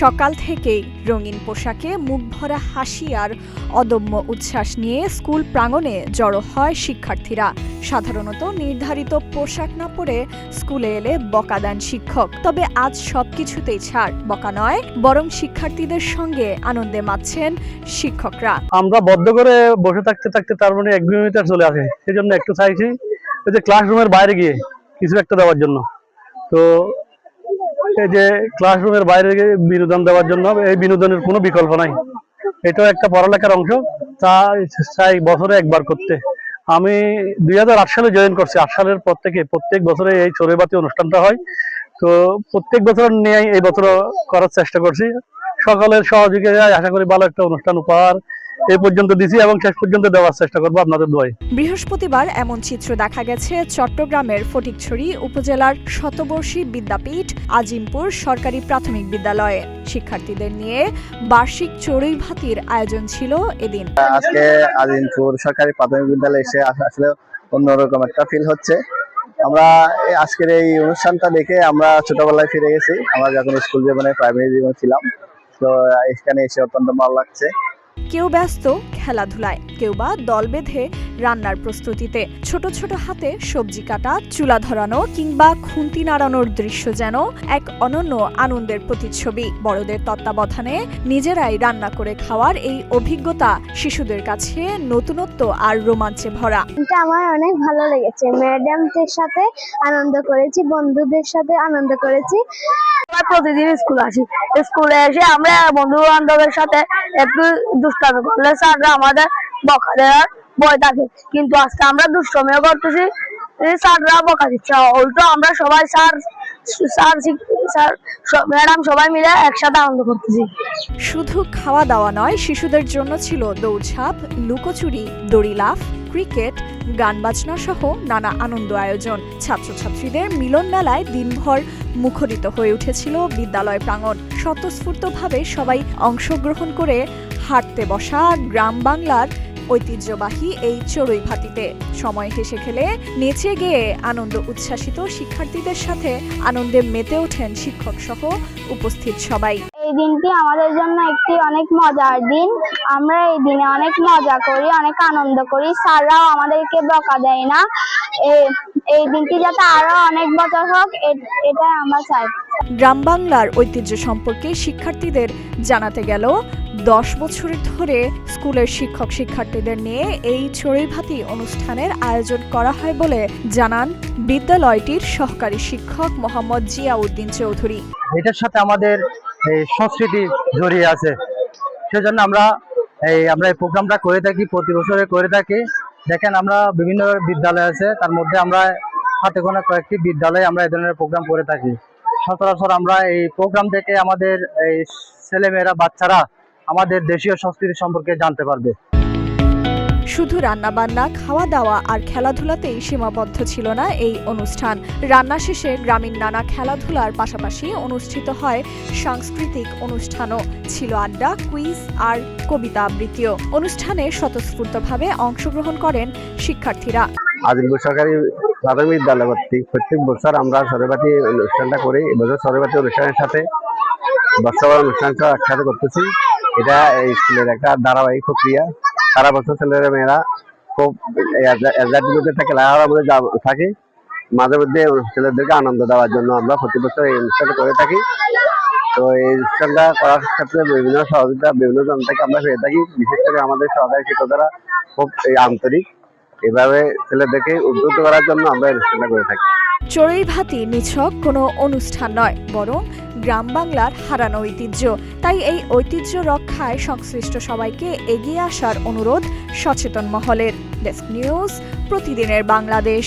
সকাল থেকেই রঙিন পোশাকে মুখ ভরা হাসি আর অদম্য উচ্ছ্বাস নিয়ে স্কুল প্রাঙ্গণে জড়ো হয় শিক্ষার্থীরা। সাধারণত নির্ধারিত পোশাক না পরে স্কুলে এলে বকা দেন শিক্ষক। তবে আজ সবকিছুতেই ছাড়, বকা নয় বরং শিক্ষার্থীদের সঙ্গে আনন্দে মাতছেন শিক্ষকরা। আমরা বদ্ধ করে বসে থাকতে থাকতে তার মানে 1 কিলোমিটার চলে আসে, সেই জন্য একটু চাইছি ওই যে ক্লাসরুমের বাইরে গিয়ে কিছু একটা দেওয়ার জন্য। তো এই যে ক্লাসরুমের বাইরে গিয়ে বিনোদন দেওয়ার জন্য, এই বিনোদনের কোনো বিকল্প নাই, এটাও একটা পড়ালেখার অংশ। তা চাই বছরে একবার করতে। আমি 2008 সালে জয়েন করছি। 8 সালের পর থেকে প্রত্যেক বছরে এই চড়ুইভাতি অনুষ্ঠানটা হয়। তো প্রত্যেক বছর নিয়ে এই বছর করার চেষ্টা করছি। সকলের সহযোগিতায় আশা করি ভালো একটা অনুষ্ঠান উপহার এই পর্যন্ত দিছি এবং শেষ পর্যন্ত দেওয়ার চেষ্টা করবো আপনাদের দোয়ায়। বৃহস্পতিবার এমন চিত্র দেখা গেছে চট্টগ্রামের ফটিকছড়ি উপজেলার শতবর্ষী বিদ্যাপীঠ আজিমপুর সরকারি প্রাথমিক বিদ্যালয়ে। শিক্ষার্থীদের নিয়ে বার্ষিক চড়ুইভাতির আয়োজন ছিল এদিন। আজকে আজিমপুর সরকারি প্রাথমিক বিদ্যালয়ে এসে আসলে অন্যরকম একটা ফিল হচ্ছে। আমরা আজকের এই অনুষ্ঠানটা দেখে আমরা ছোটবেলায় ফিরে গেছি, আমরা যখন স্কুল জীবনে প্রাইমারি জীবনে ছিলাম। তো এখানে এসে অত্যন্ত ভালো লাগছে। কেউ ব্যস্ত খেলাধুলায়, কেউ বা দল বেঁধে রান্নার প্রস্তুতিতে। ছোট ছোট হাতে সবজি কাটা, চুলা ধরানো কিংবা খুন্তি নাড়ানোর দৃশ্য যেন এক অনন্য আনন্দের প্রতিচ্ছবি। বড়দের তত্ত্বাবধানে নিজেরাই রান্না করে খাওয়ার এই অভিজ্ঞতা শিশুদের কাছে নতুনত্ব আর রোমাঞ্চে ভরা। এটা আমার অনেক ভালো লেগেছে। ম্যাডামদের সাথে আনন্দ করেছি, বন্ধুদের সাথে আনন্দ করেছি। প্রতিদিন স্কুল আসি, স্কুলে এসে আমরা বন্ধু বান্ধবের সাথে একটু দুষ্টামি করলে স্যাররা আমাদের বকা দেওয়ার ভয় থাকে, কিন্তু আজকে আমরা দুষ্টমিও করতেছি, স্যাররা বকা দিচ্ছে। উল্টো আমরা সবাই স্যার ম্যাডাম সবাই মিলে একসাথে আনন্দ করতেছি। শুধু খাওয়া দাওয়া নয়, শিশুদের জন্য ছিল দৌড়ঝাঁপ, লুকোচুরি, দড়ি লাফ, ক্রিকেট, গান বাজনা সহ নানা আনন্দ আয়োজন। ছাত্রছাত্রীদের মিলন মেলায় দিনভর মুখরিত হয়ে উঠেছিল বিদ্যালয় প্রাঙ্গণ। স্বতঃস্ফূর্তভাবে সবাই অংশগ্রহণ করে হাঁটতে বসা গ্রাম বাংলার ঐতিহ্যবাহী এই চড়ুইভাতিতে। সময় হেসে খেলে নেচে গেয়ে আনন্দ উচ্ছ্বাসিত শিক্ষার্থীদের সাথে আনন্দে মেতে ওঠেন শিক্ষক সহ উপস্থিত সবাই। এই দিনটি আমাদের জন্য একটি অনেক মজার দিন। আমরা এই দিনে অনেক মজা করি, অনেক আনন্দ করি। স্যাররাও আমাদেরকে বকা দেয় না। এই দিনটি যাতে আরো অনেক বছর হোক, এটাই আমরা চাই। গ্রাম বাংলার ঐতিহ্য সম্পর্কে শিক্ষার্থীদের জানাতে গেল 10 বছর ধরে স্কুলের শিক্ষক শিক্ষার্থীদের নিয়ে এই চড়ুইভাতি অনুষ্ঠানের আয়োজন করা হয় বলে জানান বিদ্যালয়টির সহকারী শিক্ষক মোহাম্মদ জিয়াউদ্দিন চৌধুরী। এটার সাথে আমাদের সংস্কৃতি জড়িয়ে আছে, সেজন্য আমরা এই প্রোগ্রামটা করে থাকি, প্রতি বছরে করে থাকি। দেখেন আমরা বিভিন্ন বিদ্যালয় আছে, তার মধ্যে আমরা হাতে গোনা কয়েকটি বিদ্যালয়ে আমরা এই ধরনের প্রোগ্রাম করে থাকি। সচরাচর আমরা এই প্রোগ্রাম থেকে আমাদের এই ছেলেমেয়েরা, বাচ্চারা আমাদের দেশীয় সংস্কৃতি সম্পর্কে জানতে পারবে। শুধু রান্নাবান্না, খাওয়া দাওয়া আর খেলাধুলাতেই সীমাবদ্ধ ছিল না এই অনুষ্ঠান। রান্না শেষে গ্রামীণ নানা খেলাধুলার পাশাপাশি অনুষ্ঠিত হয় সাংস্কৃতিক অনুষ্ঠানও। ছিল আড্ডা, কুইজ আর কবিতা আবৃত্তিও। অনুষ্ঠানে স্বতঃস্ফূর্তভাবে অংশগ্রহণ করেন শিক্ষার্থীরা। আজিমপুর সরকারি প্রাথমিক বিদ্যালয় প্রত্যেক বছর আমরা চড়ুইভাতি অনুষ্ঠানটা করি। এবছর চড়ুইভাতি অনুষ্ঠানের সাথে বর্ষবরণ অনুষ্ঠানটা একসাথে করতেছি। এটা এই স্কুলের একটা ধারাবাহিক প্রক্রিয়া। সারা বছর ছেলেরা মেয়েরা খুব থাকে, লেখাপড়ার মধ্যে থাকে। মাঝে মধ্যে ছেলেদেরকে আনন্দ দেওয়ার জন্য আমরা প্রতি বছর এই অনুষ্ঠানটা করে থাকি। তো এই অনুষ্ঠানটা করার ক্ষেত্রে বিভিন্ন সহযোগিতা বিভিন্ন জন থেকে আমরা পেয়ে থাকি। বিশেষ করে আমাদের সহকারী শিক্ষকরা খুব আন্তরিক। এভাবে ছেলেদেরকে উদ্বুদ্ধ করার জন্য আমরা এই অনুষ্ঠানটা করে থাকি। চড়ুইভাতি নিছক কোনো অনুষ্ঠান নয়, বরং গ্রাম বাংলার হারানো ঐতিহ্য। তাই এই ঐতিহ্য রক্ষায় সংশ্লিষ্ট সবাইকে এগিয়ে আসার অনুরোধ সচেতন মহলের। ডেস্ক নিউজ, প্রতিদিনের বাংলাদেশ।